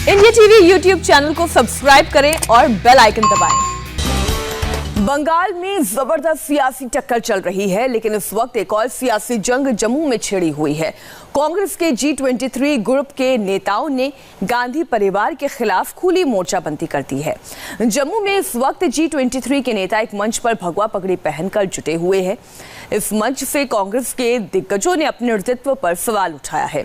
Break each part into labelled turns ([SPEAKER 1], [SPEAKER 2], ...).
[SPEAKER 1] India TV YouTube channel को subscribe करें और बेल आइकन दबाएं। बंगाल में जबरदस्त सियासी टक्कर चल रही है, लेकिन इस वक्त एक और सियासी जंग जम्मू में छिड़ी हुई है। कांग्रेस के G23 ग्रुप के नेताओं ने गांधी परिवार के खिलाफ खुली मोर्चाबंदी कर दी है। जम्मू में इस वक्त G23 के नेता एक मंच पर भगवा पगड़ी पहनकर जुटे हुए हैं। इस मंच से कांग्रेस के दिग्गजों ने अपने नेतृत्व पर सवाल उठाया है।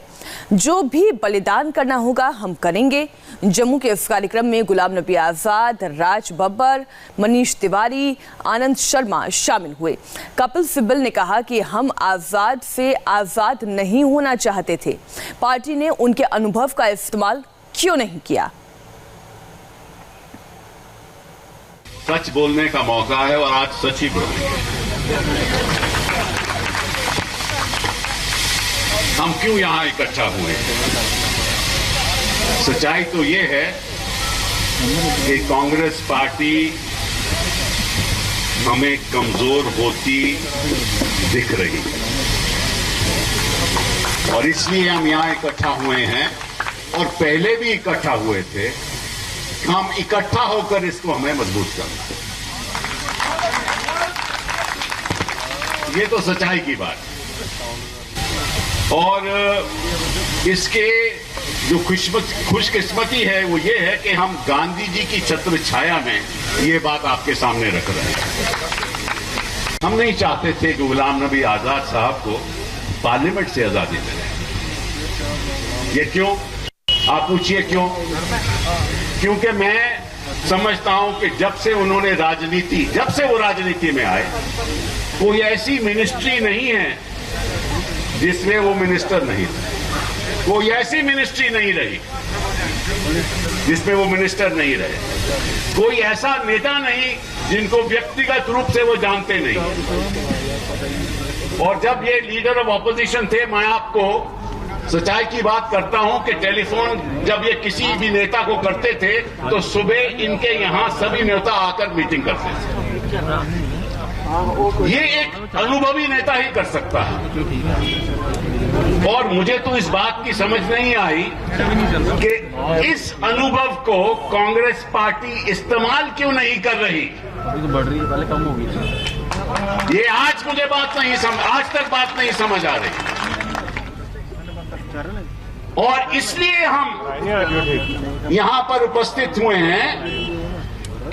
[SPEAKER 1] जो भी बलिदान करना होगा हम करेंगे। जम्मू के इस कार्यक्रम में गुलाम नबी आजाद, राज बब्बर, मनीष तिवारी, आनंद शर्मा शामिल हुए। कपिल सिब्बल ने कहा कि हम आजाद से आजाद नहीं होना चाहते थे, पार्टी ने उनके अनुभव का इस्तेमाल क्यों नहीं किया।
[SPEAKER 2] सच बोलने का मौका है और आज सच ही बोलेंगे। हम क्यों यहां इकट्ठा हुए? सच्चाई तो ये है कि कांग्रेस पार्टी हमें कमजोर होती दिख रही है और इसलिए हम यहां इकट्ठा हुए हैं और पहले भी इकट्ठा हुए थे। हम इकट्ठा होकर इसको हमें मजबूत करना है। ये तो सच्चाई की बात है और इसके जो खुशकिस्मती है वो ये है कि हम गांधी जी की छत्र छाया में ये बात आपके सामने रख रहे हैं। हम नहीं चाहते थे कि गुलाम नबी आजाद साहब को पार्लियामेंट से आजादी मिले। ये क्यों? आप पूछिए क्यों? क्योंकि मैं समझता हूं कि जब से वो राजनीति में आए, कोई ऐसी मिनिस्ट्री नहीं है जिसमें वो मिनिस्टर नहीं थे। कोई ऐसी मिनिस्ट्री नहीं रही जिसमें वो मिनिस्टर नहीं रहे। कोई ऐसा नेता नहीं जिनको व्यक्तिगत रूप से वो जानते नहीं। और जब ये लीडर ऑफ ऑपोजिशन थे, मैं आपको सच्चाई की बात करता हूं कि टेलीफोन जब ये किसी भी नेता को करते थे तो सुबह इनके यहां सभी नेता आकर मीटिंग करते थे। ये एक अनुभवी नेता ही कर सकता है। और मुझे तो इस बात की समझ नहीं आई कि इस अनुभव को कांग्रेस पार्टी इस्तेमाल क्यों नहीं कर रही।
[SPEAKER 3] बढ़ रही है, पहले कम होगी।
[SPEAKER 2] ये आज तक बात नहीं समझ आ रही। और इसलिए हम यहां पर उपस्थित हुए हैं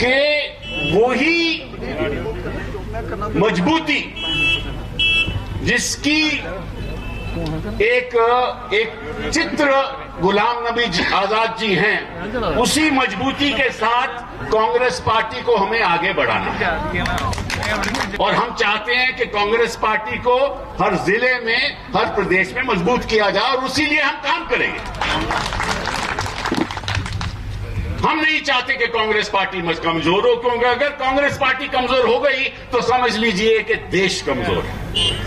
[SPEAKER 2] कि वही मजबूती जिसकी एक चित्र गुलाम नबी आजाद जी हैं, उसी मजबूती के साथ कांग्रेस पार्टी को हमें आगे बढ़ाना है। और हम चाहते हैं कि कांग्रेस पार्टी को हर जिले में, हर प्रदेश में मजबूत किया जाए और उसी लिए हम काम करेंगे। हम नहीं चाहते कि कांग्रेस पार्टी कमजोर हो, क्योंकि अगर कांग्रेस पार्टी कमजोर हो गई तो समझ लीजिए कि देश कमजोर है।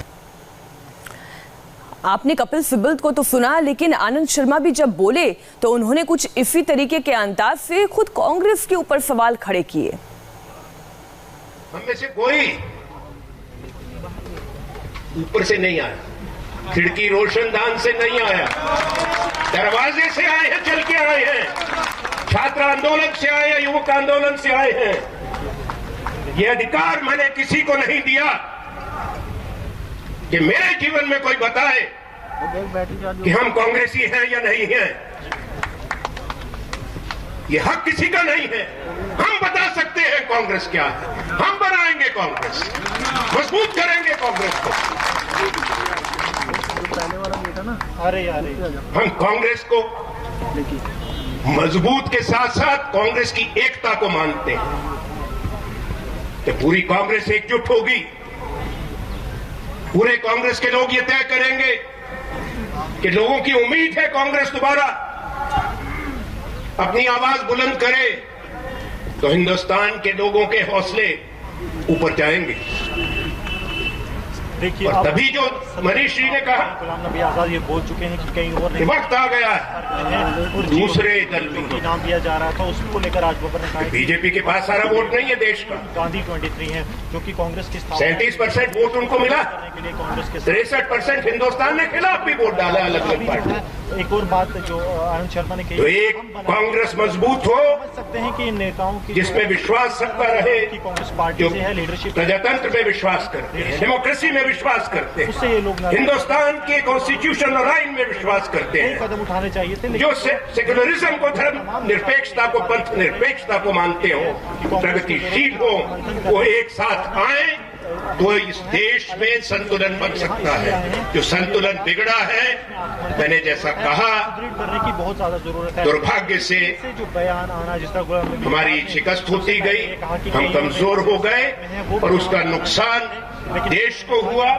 [SPEAKER 1] आपने कपिल सिब्बल को तो सुना, लेकिन आनंद शर्मा भी जब बोले तो उन्होंने कुछ इसी तरीके के अंदाज से खुद कांग्रेस के ऊपर सवाल खड़े किए।
[SPEAKER 4] हम में से कोई ऊपर से नहीं आया, खिड़की रोशनदान से नहीं आया, दरवाजे से आए हैं, चल के आए हैं, छात्र आंदोलन से आए हैं, युवक आंदोलन से आए हैं। यह अधिकार मैंने किसी को नहीं दिया कि मेरे जीवन में कोई बताए कि हम कांग्रेसी हैं या नहीं हैं। यह हक किसी का नहीं है। हम बता सकते हैं कांग्रेस क्या है। हम बनाएंगे कांग्रेस, मजबूत करेंगे कांग्रेस को। हम कांग्रेस को मजबूत के साथ साथ कांग्रेस की एकता को मानते हैं कि पूरी कांग्रेस एकजुट होगी। पूरे कांग्रेस के लोग ये तय करेंगे कि लोगों की उम्मीद है कांग्रेस दोबारा अपनी आवाज बुलंद करे तो हिंदुस्तान के लोगों के हौसले ऊपर जाएंगे।
[SPEAKER 3] देखिए,
[SPEAKER 4] और तभी जो मनीष जी ने कहा,
[SPEAKER 3] गुलाम नबी आजाद ये बोल चुके हैं कि कहीं और नहीं,
[SPEAKER 4] वक्त आ गया है दूसरे दल
[SPEAKER 3] को नाम दिया जा रहा था, उसको लेकर राज बब्बर ने कहा
[SPEAKER 4] बीजेपी के पास सारा वोट नहीं है देश का।
[SPEAKER 3] गांधी 23 है जो कि कांग्रेस की
[SPEAKER 4] 37% वोट उनको मिला,
[SPEAKER 3] कांग्रेस के
[SPEAKER 4] 63% हिंदुस्तान ने खिलाफ भी वोट डाला अलग अलग पार्टी।
[SPEAKER 3] एक और बात जो आनंद शर्मा ने कही,
[SPEAKER 4] तो एक कांग्रेस मजबूत हो,
[SPEAKER 3] समझ सकते हैं कि इन नेताओं की
[SPEAKER 4] जिसमें विश्वास सबका रहे,
[SPEAKER 3] कि कांग्रेस पार्टी
[SPEAKER 4] जो
[SPEAKER 3] से है, लीडरशिप
[SPEAKER 4] प्रजातंत्र में विश्वास करते हैं, डेमोक्रेसी में विश्वास करते
[SPEAKER 3] उससे
[SPEAKER 4] हैं,
[SPEAKER 3] ये लोग
[SPEAKER 4] हिंदुस्तान के कॉन्स्टिट्यूशन और आइन में विश्वास करते हैं,
[SPEAKER 3] कदम उठाने चाहिए थे,
[SPEAKER 4] जो सेक्युलरिज्म को, धर्म निरपेक्षता को, पंथ निरपेक्षता को मानते हो, प्रगतिशील हो, वो एक साथ आए तो इस देश में संतुलन बन सकता है। जो संतुलन बिगड़ा है, मैंने जैसा कहा,
[SPEAKER 3] सुदृढ़ करने की बहुत ज्यादा जरूरत है।
[SPEAKER 4] दुर्भाग्य से
[SPEAKER 3] जो बयान आना, जिस तरह
[SPEAKER 4] हमारी शिकस्त होती गई, हम कमजोर हो गए और उसका नुकसान देश को हुआ,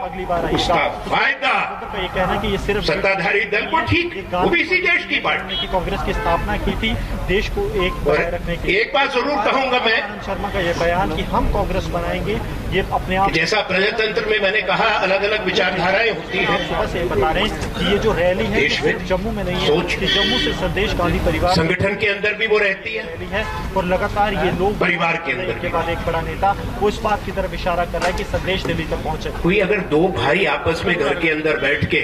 [SPEAKER 4] उसका फायदा
[SPEAKER 3] ये कहना कि ये सिर्फ
[SPEAKER 4] सत्ताधारी दल को, ठीक, वो भी इसी देश की पार्टी
[SPEAKER 3] की कांग्रेस की स्थापना की थी देश को एक बनाए रखने की।
[SPEAKER 4] एक बात जरूर कहूंगा मैं,
[SPEAKER 3] आनंद शर्मा का ये बयान कि हम कांग्रेस बनाएंगे, ये अपने आप,
[SPEAKER 4] जैसा प्रजातंत्र में मैंने कहा अलग अलग विचारधाराएं होती हैं,
[SPEAKER 3] सुबह से बता रहे हैं कि ये जो रैली है
[SPEAKER 4] देश में
[SPEAKER 3] जम्मू में नहीं है,
[SPEAKER 4] सोच,
[SPEAKER 3] कि जम्मू से संदेश गांधी परिवार
[SPEAKER 4] संगठन के अंदर भी वो रहती है
[SPEAKER 3] रैली है और लगातार ये लोग
[SPEAKER 4] परिवार के अंदर
[SPEAKER 3] के बाद एक बड़ा नेता वो इस बात की तरफ इशारा कर रहा है कि संदेश दिल्ली तक पहुंचे।
[SPEAKER 4] कोई अगर दो भाई आपस में घर के अंदर बैठ के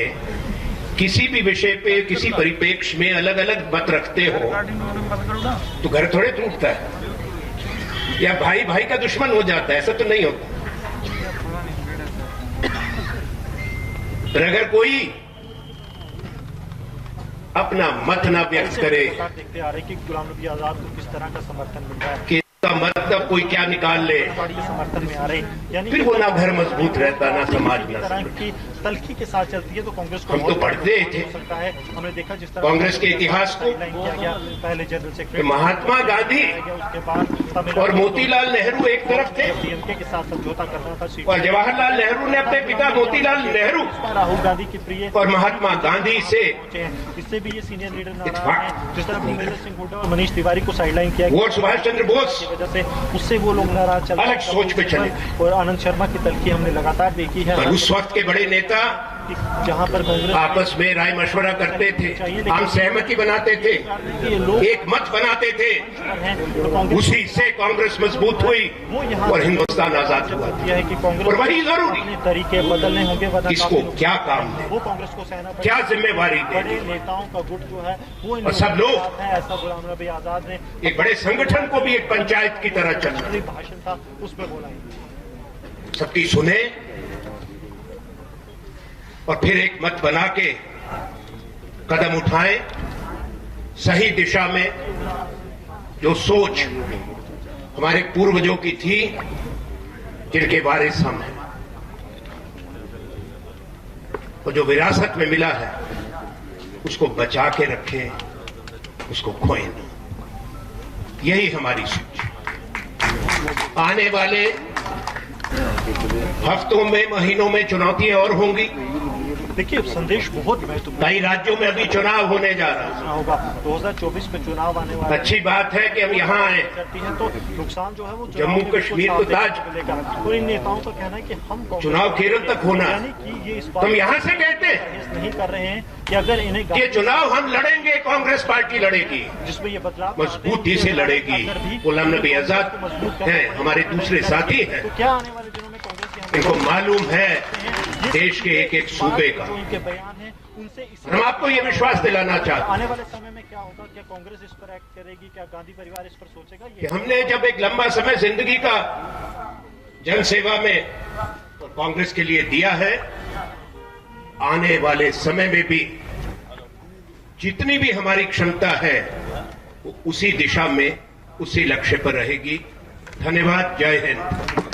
[SPEAKER 4] किसी भी विषय पे, किसी परिप्रेक्ष्य में अलग अलग मत रखते हो तो घर थोड़े टूटता है या भाई भाई का दुश्मन हो जाता है, ऐसा तो नहीं होता। पर अगर कोई अपना मत ना व्यक्त करे
[SPEAKER 3] देखते आ रहे कि गुलाम नबी आजाद को किस तरह का समर्थन मिल रहा है,
[SPEAKER 4] कि इसका मतलब कोई क्या निकाल ले,
[SPEAKER 3] पार्टी के समर्थन में आ रहे, यानी
[SPEAKER 4] फिर वो ना घर मजबूत रहता, ना समाज
[SPEAKER 3] इस
[SPEAKER 4] ना
[SPEAKER 3] तरह की तलखी के साथ चलती है तो कांग्रेस को
[SPEAKER 4] हम तो पढ़ते थे
[SPEAKER 3] हो सकता है। हमने देखा जिस तरह
[SPEAKER 4] कांग्रेस के इतिहास को,
[SPEAKER 3] किया गया, पहले जनरल सेक्रेटरी
[SPEAKER 4] महात्मा गांधी
[SPEAKER 3] उसके बाद
[SPEAKER 4] और मोतीलाल नेहरू एक तरफ थे
[SPEAKER 3] डीएमके के साथ समझौता करना था,
[SPEAKER 4] और जवाहरलाल नेहरू ने अपने पिता मोतीलाल नेहरू
[SPEAKER 3] राहुल गांधी की प्रिय
[SPEAKER 4] और महात्मा गांधी से,
[SPEAKER 3] इससे भी ये सीनियर लीडर नाराज
[SPEAKER 4] इत्तेफाक।
[SPEAKER 3] हैं। जिस तरह भूपेंद्र सिंह हुड्डा और मनीष तिवारी को साइडलाइन किया
[SPEAKER 4] वो सुभाष चंद्र बोस
[SPEAKER 3] की वजह से उससे वो लोग नाराज चल
[SPEAKER 4] अलग सोच पे चले,
[SPEAKER 3] और आनंद शर्मा की तलखी हमने लगातार देखी है।
[SPEAKER 4] पर उस वक्त के बड़े नेता
[SPEAKER 3] जहां पर कांग्रेस
[SPEAKER 4] आपस में राय मशवरा करते थे, हम सहमति बनाते थे,
[SPEAKER 3] ये लोग
[SPEAKER 4] एक मत बनाते थे,
[SPEAKER 3] हैं तो कांग्रेस
[SPEAKER 4] उसी से कांग्रेस मजबूत हुई और हिंदुस्तान आजाद हुआ।
[SPEAKER 3] यह है कि कांग्रेस
[SPEAKER 4] और वही जरूरी,
[SPEAKER 3] अपने तरीके बदलने होंगे, वरना
[SPEAKER 4] किसको
[SPEAKER 3] काफी
[SPEAKER 4] क्या काम दे,
[SPEAKER 3] वो कांग्रेस को सहना पड़ेगा।
[SPEAKER 4] क्या जिम्मेवारी दे,
[SPEAKER 3] बड़े नेताओं का गुट जो है वो इन
[SPEAKER 4] और सब
[SPEAKER 3] लोगों के
[SPEAKER 4] लोग
[SPEAKER 3] साथ है, ऐसा गुलाम नबी आजाद ने
[SPEAKER 4] एक बड़े संगठन को भी एक पंचायत की तरह चलना,
[SPEAKER 3] एक भाषण था उसमें बोला है।
[SPEAKER 4] सबकी सुने और फिर एक मत बना के कदम उठाएं सही दिशा में। जो सोच हमारे पूर्वजों की थी, जिनके वारिस हम हैं, और जो विरासत में मिला है उसको बचा के रखें, उसको खोएं नहीं। यही हमारी सोच। आने वाले हफ्तों में, महीनों में चुनौतियां और होंगी।
[SPEAKER 3] देखिए संदेश बहुत महत्वपूर्ण
[SPEAKER 4] कई राज्यों में अभी चुनाव होने जा रहा है,
[SPEAKER 3] होगा। 2024 में चुनाव आने वाला
[SPEAKER 4] अच्छी बात है कि हम यहाँ आए।
[SPEAKER 3] करती है तो नुकसान जो है वो
[SPEAKER 4] जम्मू कश्मीर को ताज,
[SPEAKER 3] और इन नेताओं का कहना है कि हम
[SPEAKER 4] चुनाव केरल तक होना है।
[SPEAKER 3] यानी कि ये इस बात
[SPEAKER 4] तुम यहाँ से कहते हैं
[SPEAKER 3] नहीं कर रहे हैं कि अगर इन्हें
[SPEAKER 4] कि चुनाव हम लड़ेंगे, कांग्रेस पार्टी लड़ेगी,
[SPEAKER 3] जिसमें ये बदलाव
[SPEAKER 4] मजबूती से लड़ेगी। गुलाम नबी आजाद हैं, हमारे दूसरे साथी हैं,
[SPEAKER 3] तो क्या आने वाले दिनों में कांग्रेस
[SPEAKER 4] इनको मालूम है देश के एक एक सूबे का।
[SPEAKER 3] जो इनके बयान है उनसे
[SPEAKER 4] हम आपको ये विश्वास दिलाना चाहते हैं
[SPEAKER 3] आने वाले समय में क्या होगा, क्या कांग्रेस इस पर एक्ट करेगी, क्या गांधी परिवार इस पर सोचेगा?
[SPEAKER 4] कि हमने जब एक लंबा समय जिंदगी का जन सेवा में और कांग्रेस के लिए दिया है, आने वाले समय में भी जितनी भी हमारी क्षमता है वो उसी दिशा में, उसी लक्ष्य पर रहेगी। धन्यवाद। जय हिंद।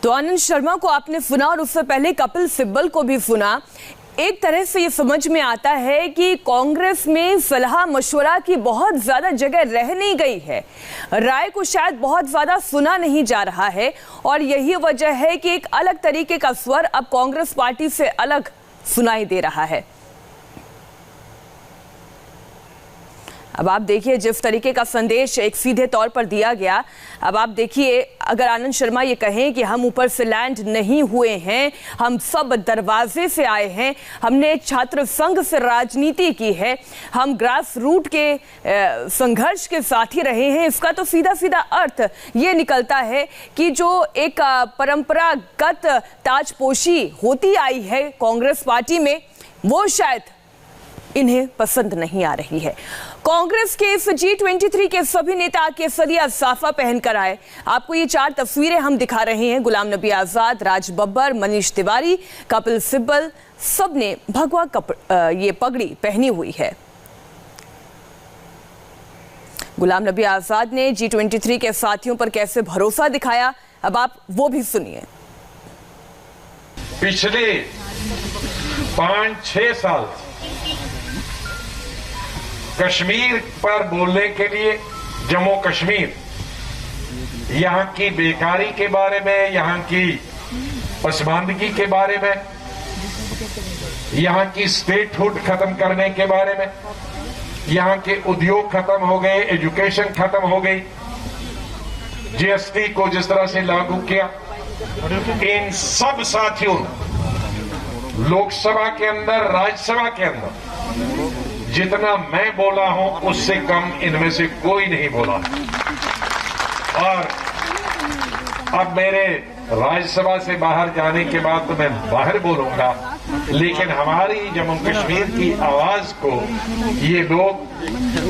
[SPEAKER 1] तो आनंद शर्मा को आपने सुना और उससे पहले कपिल सिब्बल को भी सुना। एक तरह से ये समझ में आता है कि कांग्रेस में सलाह मशवरा की बहुत ज्यादा जगह रह नहीं गई है, राय को शायद बहुत ज्यादा सुना नहीं जा रहा है, और यही वजह है कि एक अलग तरीके का स्वर अब कांग्रेस पार्टी से अलग सुनाई दे रहा है। अब आप देखिए जिस तरीके का संदेश एक सीधे तौर पर दिया गया। अब आप देखिए, अगर आनंद शर्मा ये कहें कि हम ऊपर से लैंड नहीं हुए हैं, हम सब दरवाजे से आए हैं, हमने छात्र संघ से राजनीति की है, हम ग्रास रूट के संघर्ष के साथ ही रहे हैं, इसका तो सीधा सीधा अर्थ ये निकलता है कि जो एक परंपरागत ताजपोशी होती आई है कांग्रेस पार्टी में, वो शायद इन्हें पसंद नहीं आ रही है। कांग्रेस के इस G23 के सभी नेता केसरिया साफा पहनकर आए। आपको ये 4 तस्वीरें हम दिखा रहे हैं। गुलाम नबी आजाद, राज बब्बर, मनीष तिवारी, कपिल सिब्बल, सबने भगवा ये पगड़ी पहनी हुई है। गुलाम नबी आजाद ने G23 के साथियों पर कैसे भरोसा दिखाया, अब आप वो भी सुनिए।
[SPEAKER 5] पिछले 5-6 साल कश्मीर पर बोलने के लिए, जम्मू कश्मीर, यहां की बेकारी के बारे में, यहां की पसमानदगी के बारे में, यहां की स्टेटहुड खत्म करने के बारे में, यहां के उद्योग खत्म हो गए, एजुकेशन खत्म हो गई, जीएसटी को जिस तरह से लागू किया, इन सब साथियों लोकसभा के अंदर, राज्यसभा के अंदर जितना मैं बोला हूं उससे कम इनमें से कोई नहीं बोला। और अब मेरे राज्यसभा से बाहर जाने के बाद तो मैं बाहर बोलूंगा, लेकिन हमारी जम्मू कश्मीर की आवाज को ये लोग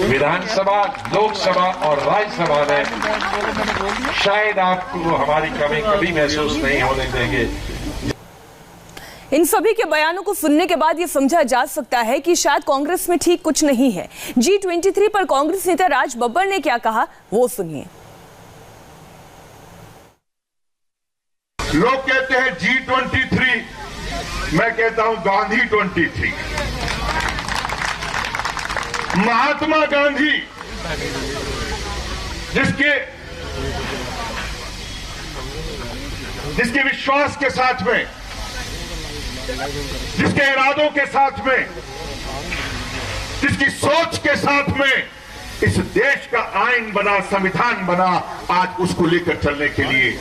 [SPEAKER 5] विधानसभा, लोकसभा और राज्यसभा में शायद आपको हमारी कमी कभी महसूस नहीं होने देंगे।
[SPEAKER 1] इन सभी के बयानों को सुनने के बाद ये समझा जा सकता है कि शायद कांग्रेस में ठीक कुछ नहीं है। G23 पर कांग्रेस नेता राज बब्बर ने क्या कहा, वो सुनिए।
[SPEAKER 6] लोग कहते हैं G23, मैं कहता हूं गांधी 23। महात्मा गांधी जिसके विश्वास के साथ में, जिसके इरादों के साथ में, जिसकी सोच के साथ में इस देश का आईन बना, संविधान बना, आज उसको लेकर चलने के लिए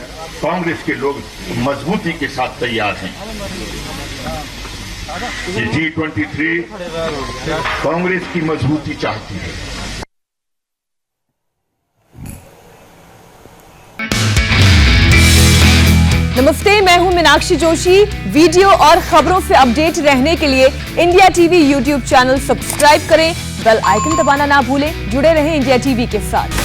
[SPEAKER 6] कांग्रेस के लोग मजबूती के साथ तैयार हैं। ये G23 कांग्रेस की मजबूती चाहती है।
[SPEAKER 1] नमस्ते, मैं हूं मीनाक्षी जोशी। वीडियो और खबरों से अपडेट रहने के लिए India TV YouTube channel subscribe करें, बेल आइकन दबाना ना भूलें। जुड़े रहें इंडिया टीवी के साथ।